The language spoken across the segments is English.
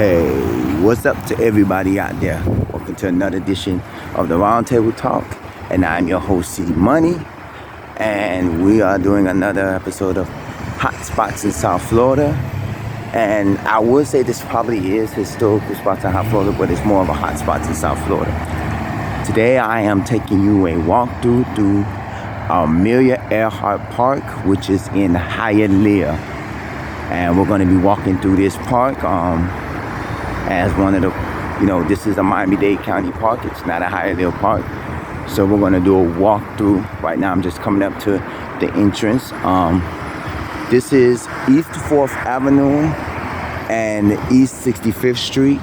Hey, what's up to everybody out there? Welcome to another edition of the Roundtable Talk, and I'm your host, C Money, and we are doing another episode of Hotspots in South Florida. And I would say this probably is historical spots in South Florida, but it's more of a hotspots in South Florida. Today I am taking you a walkthrough through Amelia Earhart Park, which is in Hialeah. And we're going to be walking through this park as one of the, this is a Miami-Dade County park. It's not a Hialeah park. So we're going to do a walkthrough. Right now I'm just coming up to the entrance. This is East 4th Avenue and East 65th Street,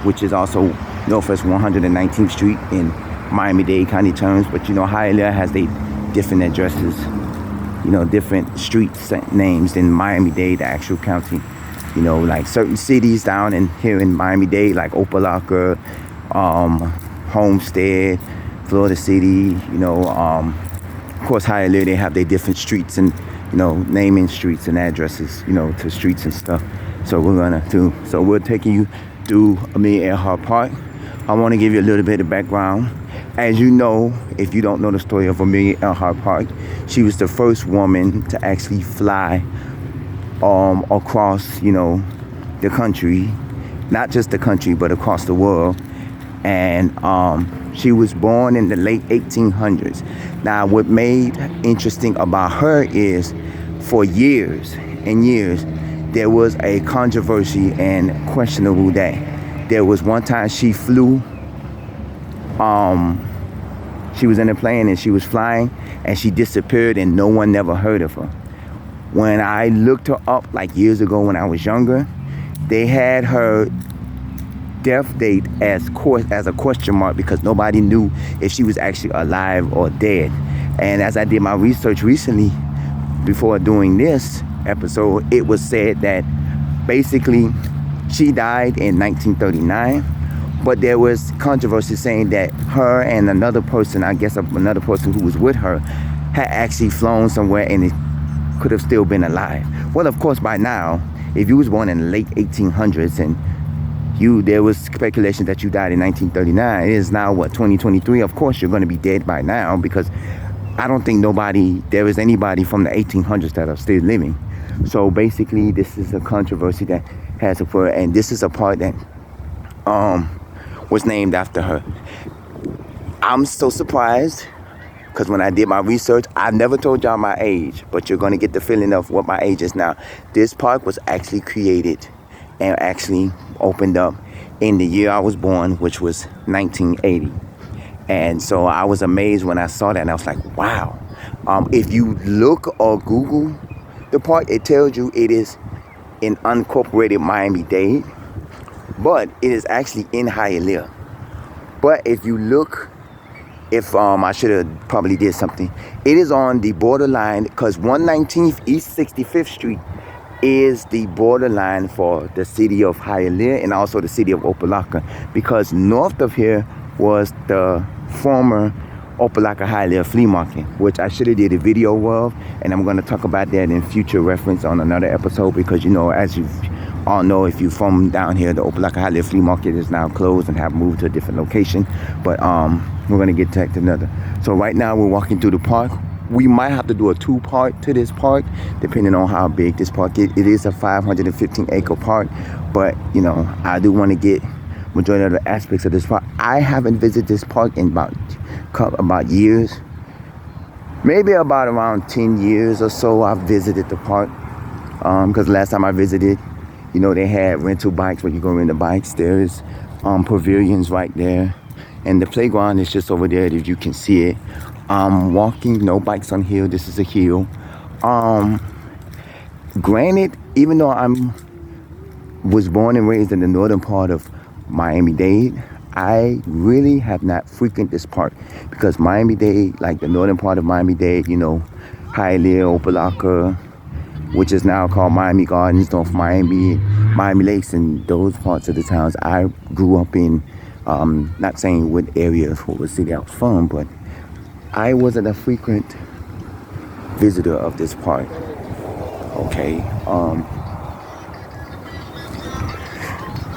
which is also Northwest 119th Street in Miami-Dade County terms. But Hialeah has the different addresses, different street names in Miami-Dade, the actual county. Like certain cities down here in Miami-Dade, like Opelika, Homestead, Florida City, of course Hialeah, they have their different streets and, naming streets and addresses, to streets and stuff. So we're taking you through Amelia Earhart Park. I want to give you a little bit of background. As you know, if you don't know the story of Amelia Earhart Park, she was the first woman to actually fly across, the country, not just the country, but across the world. And she was born in the late 1800s. Now, what made interesting about her is for years and years, there was a controversy and questionable that there was one time she flew, she was in a plane and she was flying and she disappeared and no one never heard of her. When I looked her up like years ago when I was younger, they had her death date as a question mark because nobody knew if she was actually alive or dead. And as I did my research recently, before doing this episode, it was said that basically she died in 1939, but there was controversy saying that her and another person, I guess another person who was with her, had actually flown somewhere and it could have still been alive. Well, of course, by now, if you was born in the late 1800s and there was speculation that you died in 1939. It is now, 2023? Of course, you're going to be dead by now because I don't think there is anybody from the 1800s that are still living. So basically, this is a controversy that has occurred, and this is a park that was named after her. I'm so surprised because when I did my research, I never told y'all my age, but you're going to get the feeling of what my age is now. This park was actually created and actually opened up in the year I was born, which was 1980. And so I was amazed when I saw that, and I was like, wow. If you look or Google the park, it tells you it is in unincorporated Miami-Dade, but it is actually in Hialeah. But if you look, I should have probably did something. It is on the borderline because 119th East 65th Street is the borderline for the city of Hialeah and also the city of Opelika, because north of here was the former Opelika Hialeah flea market, which I should have did a video of, and I'm going to talk about that in future reference on another episode because, as you all know, if you're from down here, the Opelika Hialeah flea market is now closed and have moved to a different location, but we're going to get to another. So right now we're walking through the park. We might have to do a two-part to this park, depending on how big this park is. It is a 515-acre park, but, I do want to get majority of the aspects of this park. I haven't visited this park in about years. Maybe about around 10 years or so I've visited the park. Because last time I visited, they had rental bikes where you go rent the bikes. There's pavilions right there. And the playground is just over there if you can see it. Walking, no bikes on hill. This is a hill. Granted, even though I was born and raised in the northern part of Miami-Dade, I really have not frequented this park because Miami-Dade, like the northern part of Miami-Dade, Hialeah, Opelika, which is now called Miami Gardens, North Miami, Miami Lakes, and those parts of the towns I grew up in. Not saying what area, what city I was from, but I wasn't a frequent visitor of this park. Okay.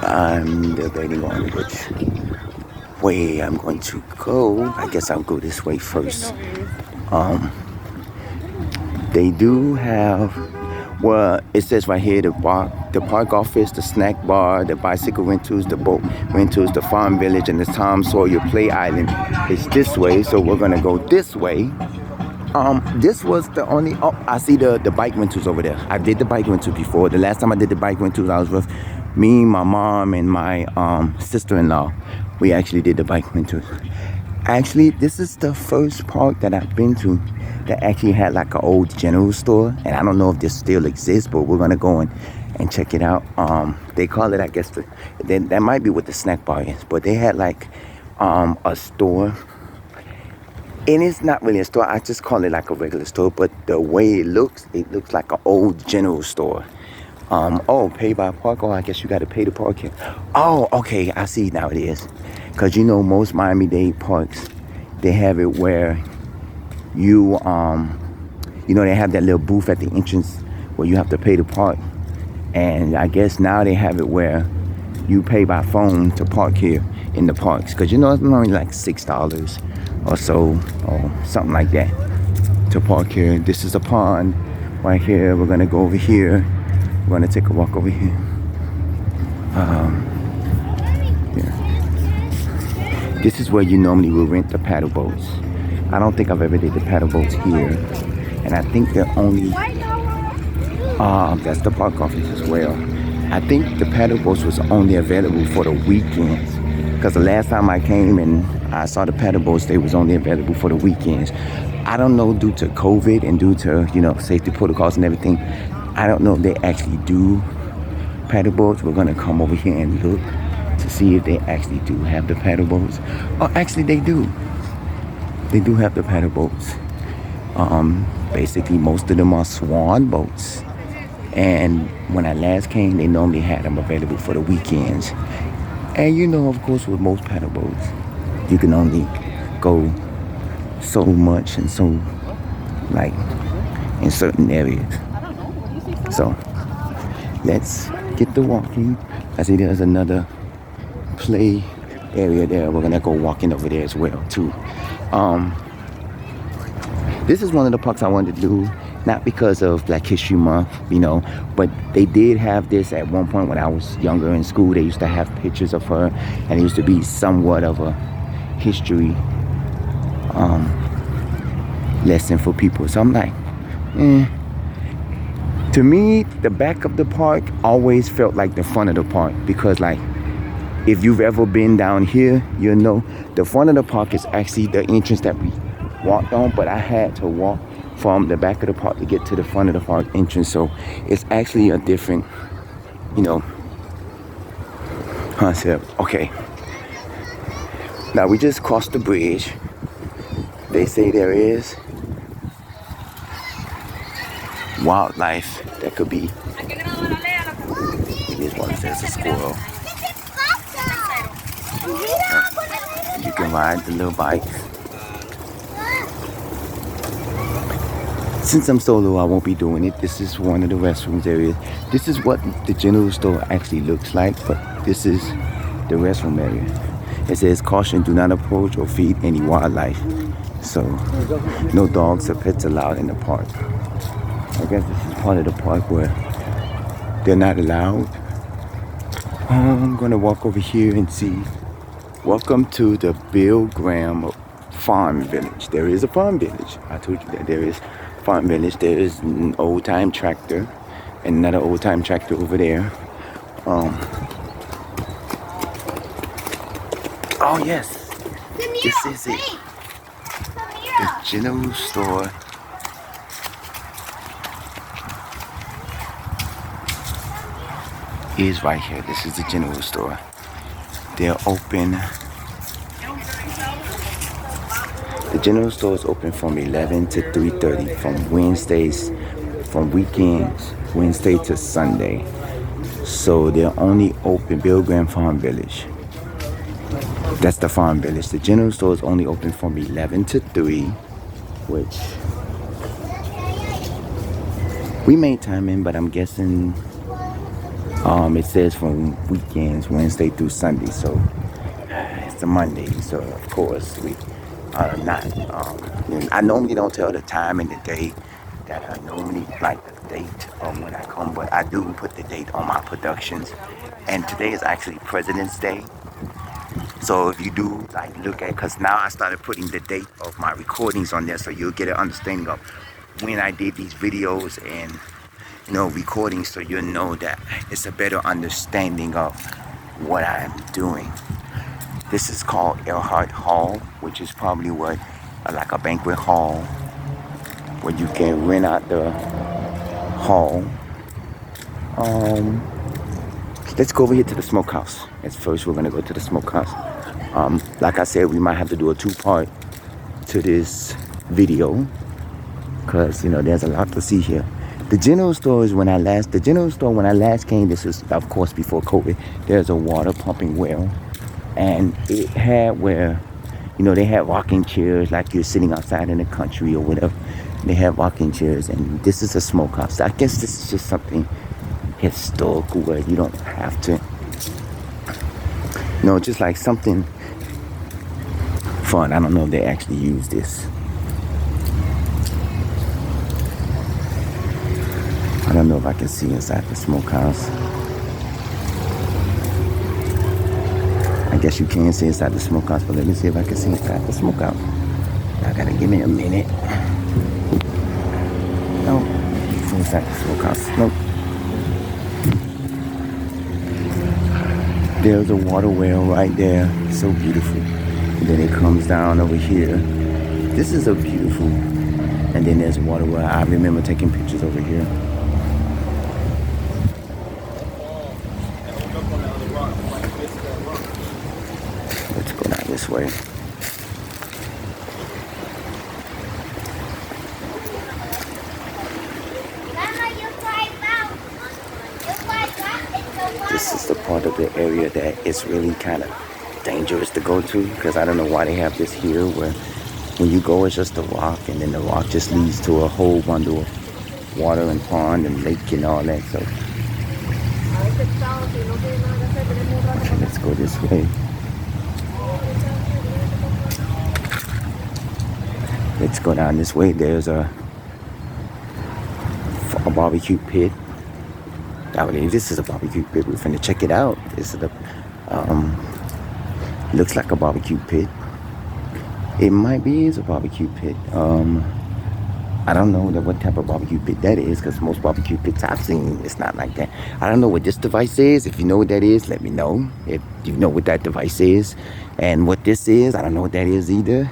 I'm debating on which way I'm going to go. I guess I'll go this way first. They do have, well, it says right here, the park office, the snack bar, the bicycle rentals, the boat rentals, the farm village, and the Tom Sawyer Play Island is this way. So we're gonna go this way. This was the only, oh, I see the bike rentals over there. I did the bike rentals before. The last time I did the bike rentals, I was with me, my mom, and my sister-in-law. We actually did the bike rentals. Actually, this is the first park that I've been to that actually had like an old general store. And I don't know if this still exists, but we're gonna go and check it out. They call it, I guess, that might be what the snack bar is, but they had like a store. And it's not really a store, I just call it like a regular store, but the way it looks like an old general store. Oh, pay by park. Oh, I guess you got to pay to park here. Oh, okay, I see now it is. Because you know, most Miami-Dade parks, they have it where you know, they have that little booth at the entrance where you have to pay to park. And I guess now they have it where you pay by phone to park here in the parks. Because you know, it's only like $6 or so, or something like that to park here. This is a pond right here. We're going to go over here. We're going to take a walk over here. Yeah. This is where you normally will rent the paddle boats. I don't think I've ever did the paddle boats here. And I think they're only, that's the park office as well. I think the paddle boats was only available for the weekends. Because the last time I came and I saw the paddle boats, they was only available for the weekends. I don't know, due to COVID and due to, you know, safety protocols and everything, I don't know if they actually do paddle boats. We're going to come over here and look to see if they actually do have the paddle boats. Oh, actually they do. They do have the paddle boats. Basically, most of them are swan boats. And when I last came, they normally had them available for the weekends. And you know, of course, with most paddle boats, you can only go so much and so, like, in certain areas. So, let's get to walking. I see there's another play area there. We're gonna go walking over there as well, too. This is one of the parks I wanted to do, not because of Black History Month, you know, but they did have this at one point when I was younger in school. They used to have pictures of her, and it used to be somewhat of a history lesson for people. So I'm like, To me, the back of the park always felt like the front of the park, because like, if you've ever been down here, you'll know the front of the park is actually the entrance that we walked on, but I had to walk from the back of the park to get to the front of the park entrance. So it's actually a different, you know, concept. Okay. Now we just crossed the bridge. They say there is wildlife that could be. Here's one that says a squirrel. You can ride the little bikes. Since I'm solo, I won't be doing it. This is one of the restrooms areas. This is what the general store actually looks like, but this is the restroom area. It says, caution, do not approach or feed any wildlife. So, no dogs or pets allowed in the park. I guess this is part of the park where they're not allowed. I'm gonna walk over here and see. Welcome to the Bill Graham Farm Village. There is a farm village. I told you that there is a farm village. There is an old time tractor and another old time tractor over there. Oh yes, this is it. The general store. Is right here. This is the general store. They're open. The general store is open from 11 to 3:30 from weekends, Wednesday to Sunday. So they're only open, Bill Graham Farm Village. That's the farm village. The general store is only open from 11 to 3, which we made time in, but I'm guessing It says from weekends, Wednesday through Sunday. So it's a Monday. So of course we are not. I normally don't tell the time and the day that I normally like the date of when I come, but I do put the date on my productions. And today is actually President's Day. So if you do like look at, because now I started putting the date of my recordings on there, so you'll get an understanding of when I did these videos and recordings, so you'll know that it's a better understanding of what I'm doing. This is called Earhart Hall, which is probably what like a banquet hall where you can rent out the hall. Let's go over here to the smokehouse. At first, we're gonna go to the smokehouse. Like I said, we might have to do a two-part to this video because there's a lot to see here. The general store when I last came, this is of course before COVID. There's a water pumping well, and it had where they had rocking chairs like you're sitting outside in the country or whatever. They have rocking chairs, and this is a smokehouse. I guess this is just something historical where you don't have to, just like something fun. I don't know if they actually use this. I don't know if I can see inside the smokehouse. I guess you can see inside the smokehouse, but let me see if I can see inside the smokehouse. I gotta give me a minute. No, inside the smokehouse. Nope. There's a water well right there. So beautiful. And then it comes down over here. This is a beautiful. And then there's a water well. I remember taking pictures over here. Let's go down this way. This is the part of the area that it's really kind of dangerous to go to, because I don't know why they have this here where when you go it's just a rock, and then the rock just leads to a whole bundle of water and pond and lake and all that. So let's go this way. Let's go down this way. There's a barbecue pit. I believe this is a barbecue pit. We're finna check it out. This is the looks like a barbecue pit. It might be a barbecue pit. I don't know what type of barbecue pit that is, because most barbecue pits I've seen, it's not like that. I don't know what this device is. If you know what that is, let me know. If you know what that device is and what this is, I don't know what that is either.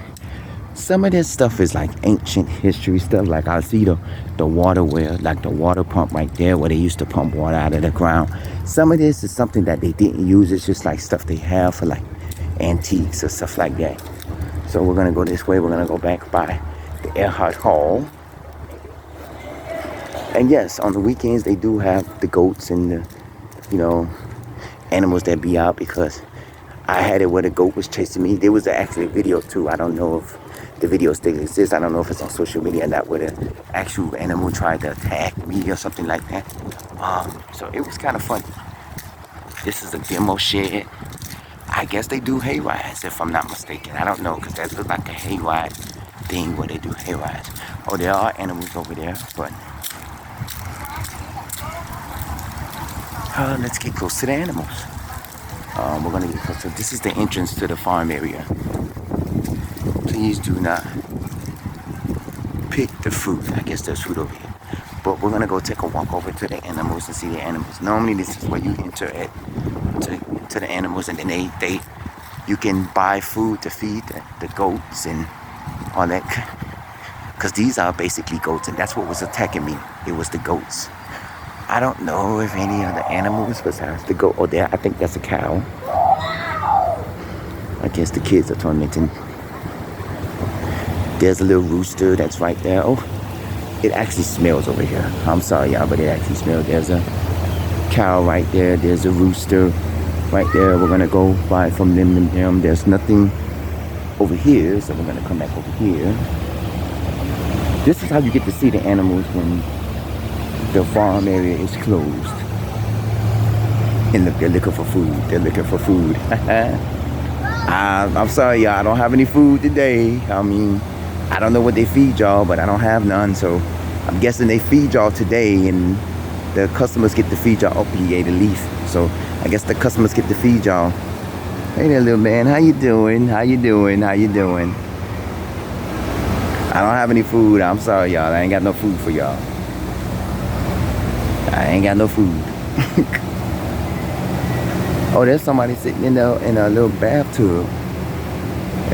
Some of this stuff is like ancient history stuff. Like I see the water well, like the water pump right there where they used to pump water out of the ground. Some of this is something that they didn't use. It's just like stuff they have for like antiques or stuff like that. So we're gonna go this way. We're gonna go back by the Earhart Hall. And yes, on the weekends they do have the goats and the, animals that be out, because I had it where the goat was chasing me. There was actually a video too. I don't know if the video still exists. I don't know if it's on social media or not, where the actual animal tried to attack me or something like that. So it was kind of fun. This is a demo shed. I guess they do hay rides, if I'm not mistaken. I don't know, because that looked like a hay ride thing where they do hay rides. Oh, there are animals over there, but let's get close to the animals. We're gonna get closer. This is the entrance to the farm area. Please do not pick the fruit. I guess there's fruit over here. But we're gonna go take a walk over to the animals and see the animals. Normally this is where you enter to the animals, and then you can buy food to feed the goats and all that. Because these are basically goats, and that's what was attacking me. It was the goats. I don't know if any other animals besides the goat. Oh, there, I think that's a cow. I guess the kids are tormenting. There's a little rooster that's right there. Oh, it actually smells over here. I'm sorry, y'all, but it actually smells. There's a cow right there. There's a rooster right there. We're gonna go buy from them and them. There's nothing over here, so we're gonna come back over here. This is how you get to see the animals when the farm area is closed. And look, they're looking for food. They're looking for food. I'm sorry, y'all. I don't have any food today. I mean, I don't know what they feed y'all, but I don't have none. So I'm guessing they feed y'all today, and the customers get to feed y'all. Oh, he ate a leaf. So I guess the customers get to feed y'all. Hey there, little man. How you doing? How you doing? How you doing? I don't have any food. I'm sorry, y'all. I ain't got no food for y'all. I ain't got no food. Oh, there's somebody sitting in a little bathtub.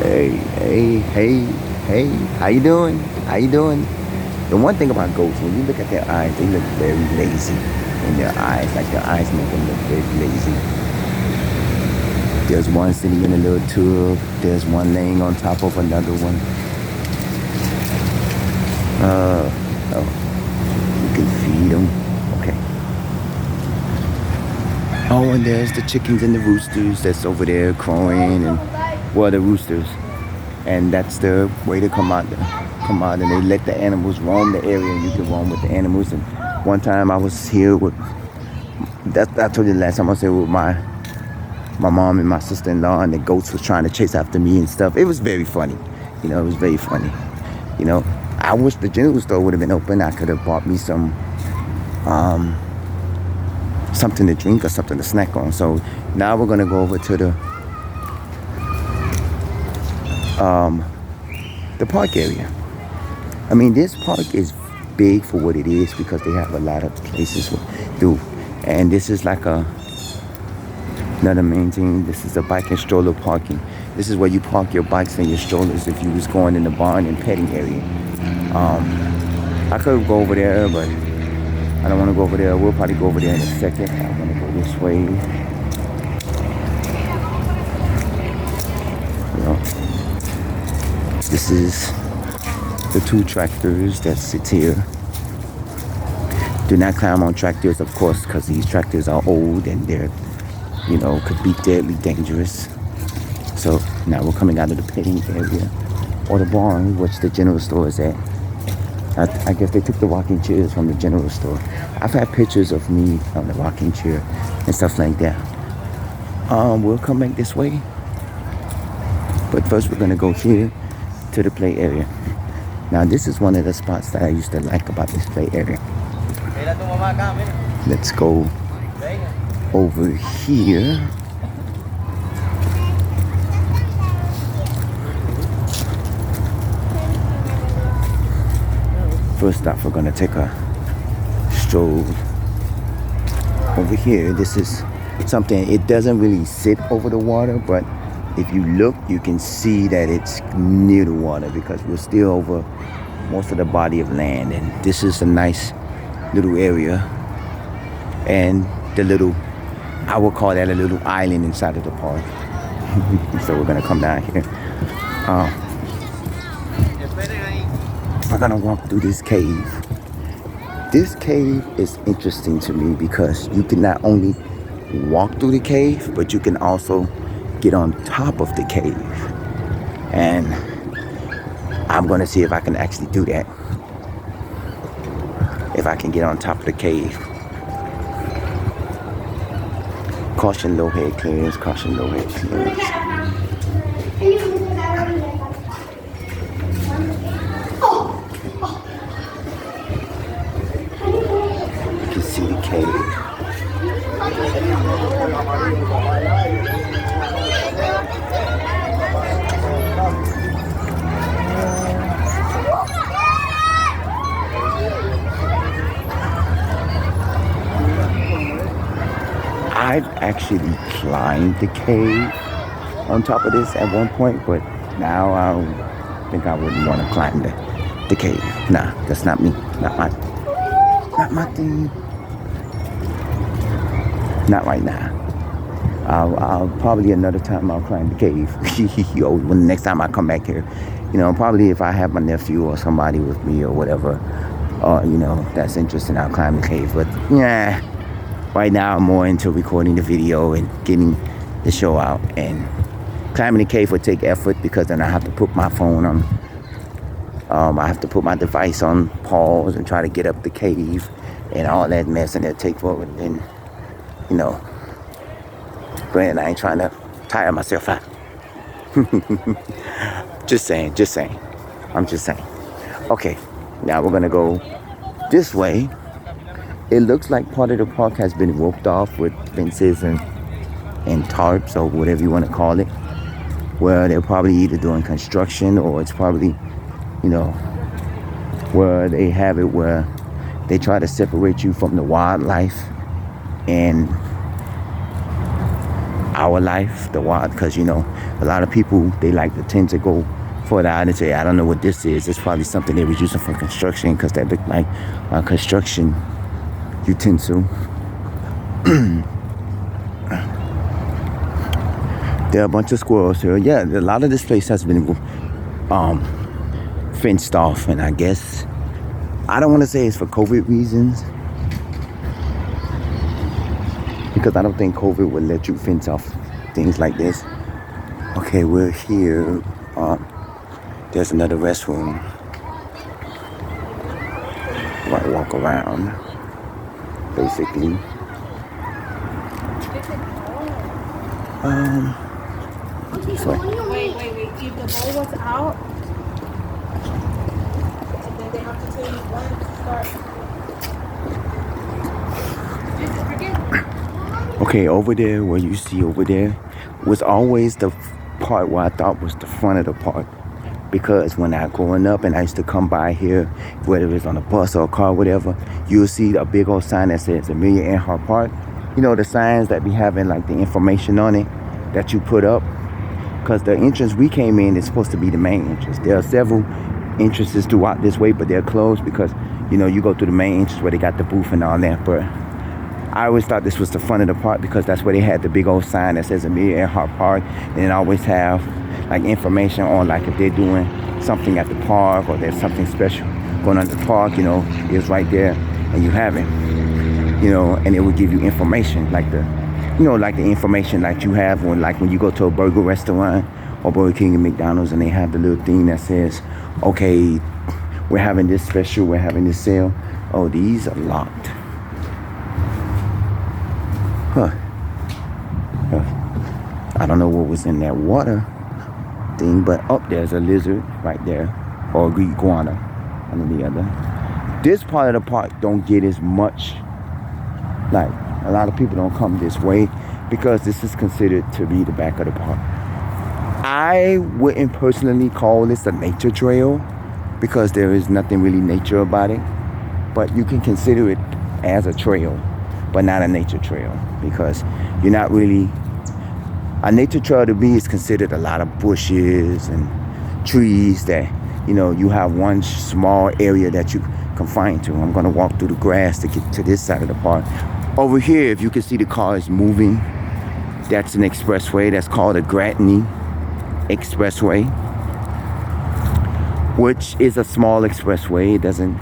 Hey, hey, hey, hey. How you doing? How you doing? The one thing about goats, when you look at their eyes, they look very lazy in their eyes. Like their eyes make them look very lazy. There's one sitting in a little tub. There's one laying on top of another one. Oh, you can feed them. Okay. Oh, and there's the chickens and the roosters that's over there crowing, and well, the roosters. And that's the way to come out, and they let the animals roam the area, and you can roam with the animals. And one time I was here with, I told you the last time I was here with my mom and my sister-in-law, and the goats was trying to chase after me and stuff. It was very funny. You know, it was very funny. You know, I wish the general store would have been open. I could have bought me some something to drink or something to snack on. So now we're gonna go over to the park area. I mean, this park is big for what it is because they have a lot of places to do. And this is like another main thing. This is a bike and stroller parking. This is where you park your bikes and your strollers if you was going in the barn and petting area. I could go over there, but I don't want to go over there. We'll probably go over there in a second. I want to go this way. You know, this is the two tractors that sit here. Do not climb on tractors, of course, because these tractors are old and they're, you know, could be deadly dangerous. So now we're coming out of the petting area or the barn, which the general store is at. I guess they took the rocking chairs from the general store. I've had pictures of me on the rocking chair and stuff like that. We'll come back this way. But first we're gonna go here to the play area. Now this is one of the spots that I used to like about this play area. Let's go over here. First off, we're gonna take a stroll over here. This is something, it doesn't really sit over the water, but if you look, you can see that it's near the water because we're still over most of the body of land. And this is a nice little area. And the little, I would call that a little island inside of the park. So we're gonna come down here. We're gonna walk through this cave. This cave is interesting to me because you can not only walk through the cave, but you can also get on top of the cave. And I'm gonna see if I can actually do that. If I can get on top of the cave. Caution, low head clearance, caution, low head clearance. You can see the cave. I've actually climbed the cave on top of this at one point, but now I don't think I wouldn't want to climb the cave. Nah, that's not me. Not my thing. Not right now. I'll probably another time I'll climb the cave. When the next time I come back here, you know, probably if I have my nephew or somebody with me or whatever, you know, that's interesting, I'll climb the cave. But yeah. Right now, I'm more into recording the video and getting the show out. And climbing the cave would take effort because then I have to put my phone on. I have to put my device on pause and try to get up the cave and all that mess, and it'll take forward. And you know, Go ahead. I ain't trying to tire myself out. Just saying. I'm just saying. Okay, now we're gonna go this way. It looks like part of the park has been roped off with fences and tarps or whatever you want to call it. Where they're probably either doing construction or it's probably, you know, where they have it where they try to separate you from the wildlife and our life, the wild, because a lot of people, they like to tend to go further out and say, I don't know what this is. It's probably something they was using for construction because that looked like a construction utensil. There are a bunch of squirrels here. Yeah, a lot of this place has been fenced off, and I guess I don't want to say it's for COVID reasons because I don't think COVID would let you fence off things like this. Okay, we're here. There's another restroom. Might walk around, basically. So. Wait. If the bowl was out, and then they have to tell you when to start. Okay, over there, what you see over there was always the part where I thought was the front of the park. Because when I growing up and I used to come by here, whether it's on a bus or a car, whatever, you'll see a big old sign that says Amelia Earhart Park. You know, the signs that be having like the information on it that you put up. Because the entrance we came in is supposed to be the main entrance. There are several entrances throughout this way, but they're closed because, you go through the main entrance where they got the booth and all that. But I always thought this was the front of the park because that's where they had the big old sign that says Amelia Earhart Park. And it always have like information on like if they're doing something at the park or there's something special going on at the park, it's right there and you have it. And it would give you information like the information that you have when you go to a burger restaurant or Burger King and McDonald's and they have the little thing that says, okay, we're having this special, we're having this sale. Oh, these are locked. Huh. I don't know what was in that water thing, but there's a lizard right there or a iguana on the other. This part of the park don't get as much, like a lot of people don't come this way because this is considered to be the back of the park. I wouldn't personally call this a nature trail because there is nothing really nature about it, but you can consider it as a trail, but not a nature trail because you're not really. A nature trail to me is considered a lot of bushes and trees that, you have one small area that you confine to. I'm going to walk through the grass to get to this side of the park. Over here, if you can see the cars moving, that's an expressway. That's called a Gratney Expressway, which is a small expressway. It doesn't,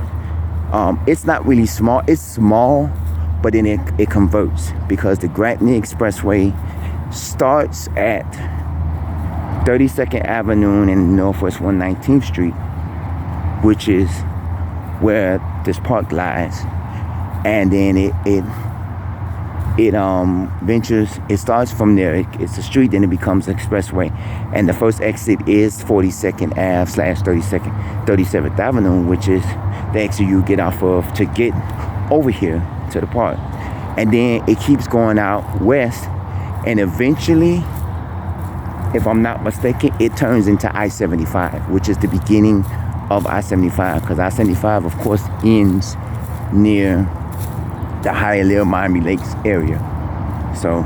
it's not really small. It's small, but then it converts because the Gratney Expressway starts at 32nd Avenue and Northwest 119th Street, which is where this park lies. And then it starts from there. It's a street, then it becomes an expressway. And the first exit is 42nd Ave / 37th Avenue, which is the exit you get off of to get over here to the park. And then it keeps going out west. And eventually, if I'm not mistaken, it turns into I-75, which is the beginning of I-75. Because I-75, of course, ends near the Hialeah Miami Lakes area. So,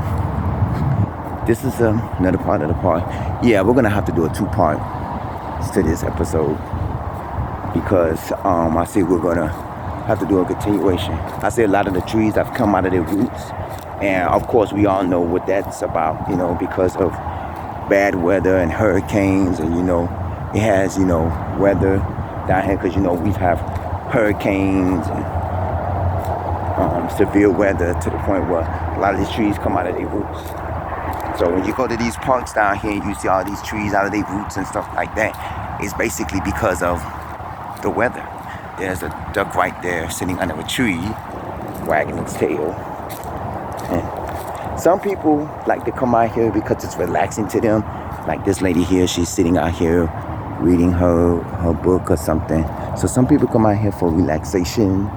this is another part of the park. Yeah, we're going to have to do a 2-part to this episode. Because I see we're going to have to do a continuation. I see a lot of the trees have come out of their roots. And of course, we all know what that's about, because of bad weather and hurricanes. And, it has, weather down here because, we've had hurricanes and severe weather to the point where a lot of these trees come out of their roots. So when you go to these parks down here, you see all these trees out of their roots and stuff like that. It's basically because of the weather. There's a duck right there sitting under a tree, wagging its tail. And Some people like to come out here because it's relaxing to them. Like this lady here, she's sitting out here reading her book or something. So some people come out here for relaxation.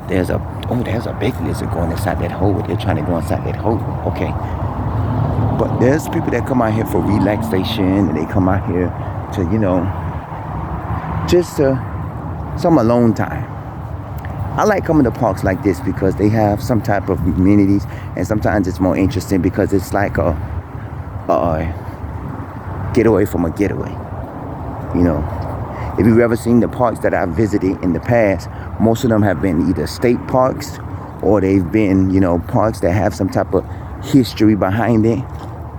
There's a big lizard going inside that hole. They're trying to go inside that hole. Okay. But there's people that come out here for relaxation, and they come out here to, just some alone time. I like coming to parks like this because they have some type of amenities, and sometimes it's more interesting because it's like a getaway from a getaway. If you've ever seen the parks that I've visited in the past, most of them have been either state parks or they've been, parks that have some type of history behind it,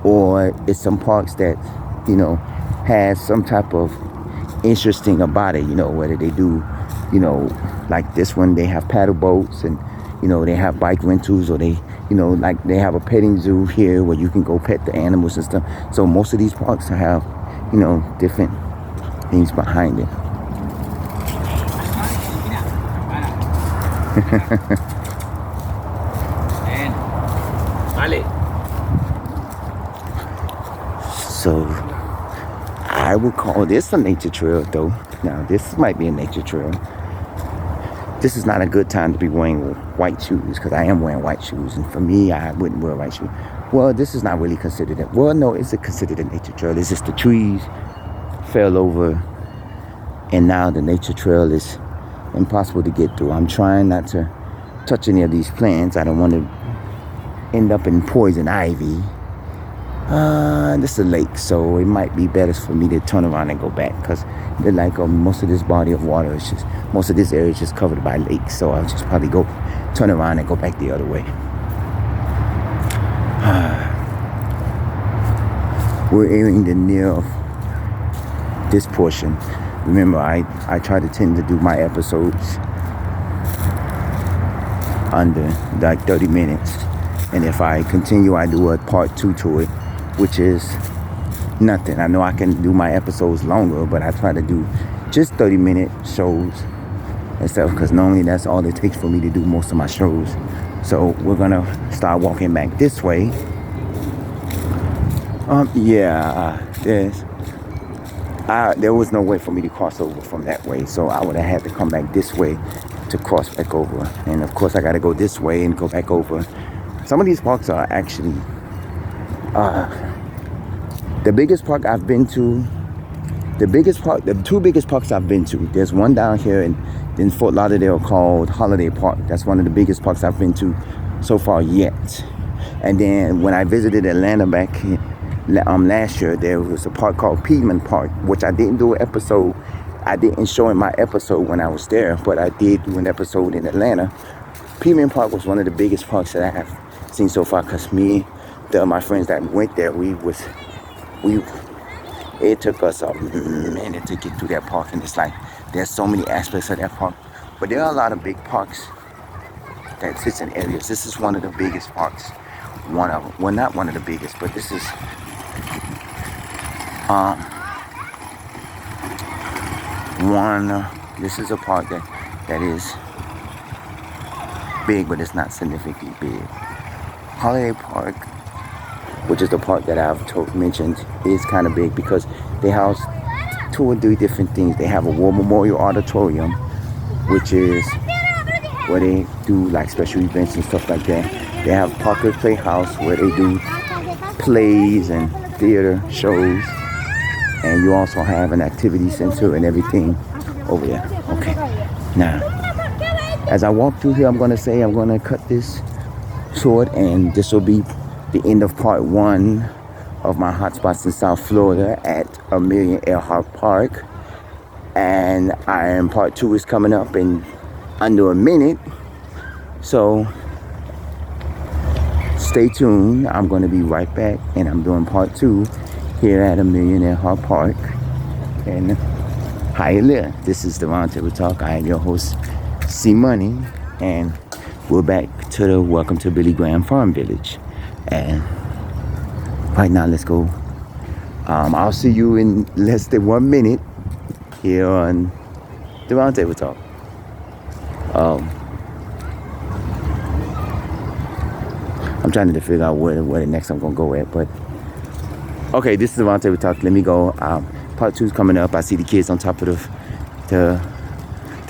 or it's some parks that, has some type of interesting about it, whether they do, like this one, they have paddle boats and, they have bike rentals, or they, like they have a petting zoo here where you can go pet the animals and stuff. So most of these parks have, different things behind it. So I would call this a nature trail, though. Now this might be a nature trail. This is not a good time to be wearing white shoes, because I am wearing white shoes, and for me, I wouldn't wear white shoes. Well, this is not really considered it. Well, no, it's considered a nature trail. It's just the trees fell over, and now the nature trail is impossible to get through. I'm trying not to touch any of these plants. I don't want to end up in poison ivy. This is a lake, so it might be better for me to turn around and go back, because most of this body of water is just, most of this area is just covered by lakes. So I'll just probably turn around and go back the other way. We're nearing the near of this portion. Remember, I try to tend to do my episodes under like 30 minutes. And if I continue, I do a part 2 to it, which is nothing. I know I can do my episodes longer, but I try to do just 30-minute shows and stuff, because normally that's all it takes for me to do most of my shows. So we're gonna start walking back this way. There was no way for me to cross over from that way, so I would have had to come back this way to cross back over. And of course I gotta go this way and go back over. Some of these parks are actually the biggest park I've been to. The two biggest parks I've been to. There's one down here in Fort Lauderdale called Hialeah Park. That's one of the biggest parks I've been to so far yet. And then when I visited Atlanta back last year, there was a park called Piedmont Park, which I didn't do an episode. I didn't show in my episode when I was there, but I did do an episode in Atlanta. Piedmont Park was one of the biggest parks that I have seen so far, because my friends that went there, it took us a minute to get through that park, and it's like there's so many aspects of that park. But there are a lot of big parks that sits in areas. This is one of the biggest parks. Well, not one of the biggest, but this is this is a park that is big, but it's not significantly big. Hialeah Park, which is the park that I've mentioned, is kind of big because they house 2 or 3 different things. They have a War Memorial Auditorium, which is where they do like special events and stuff like that. They have Parker Playhouse, where they do plays and theater shows. And you also have an activity center and everything over there. Okay. Now, as I walk through here, I'm going to cut this short, and this will be the end of part 1 of my hotspots in South Florida at Amelia Earhart Park. And part 2 is coming up in under a minute. So stay tuned. I'm going to be right back, and I'm doing part 2 here at Amelia Earhart Park in Hialeah. This is the Roundtable Talk. I am your host, C Money, and we're back to the Welcome to Billy Graham Farm Village. And right now, let's go. I'll see you in less than 1 minute here on the Roundtable Talk. I'm I'm trying to figure out where the next I'm gonna go at. But okay, this is the roundtable talk. Let me go. Part 2 is coming up. I see the kids on top of the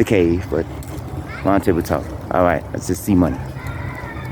cave, but roundtable talk. All right, let's just see money.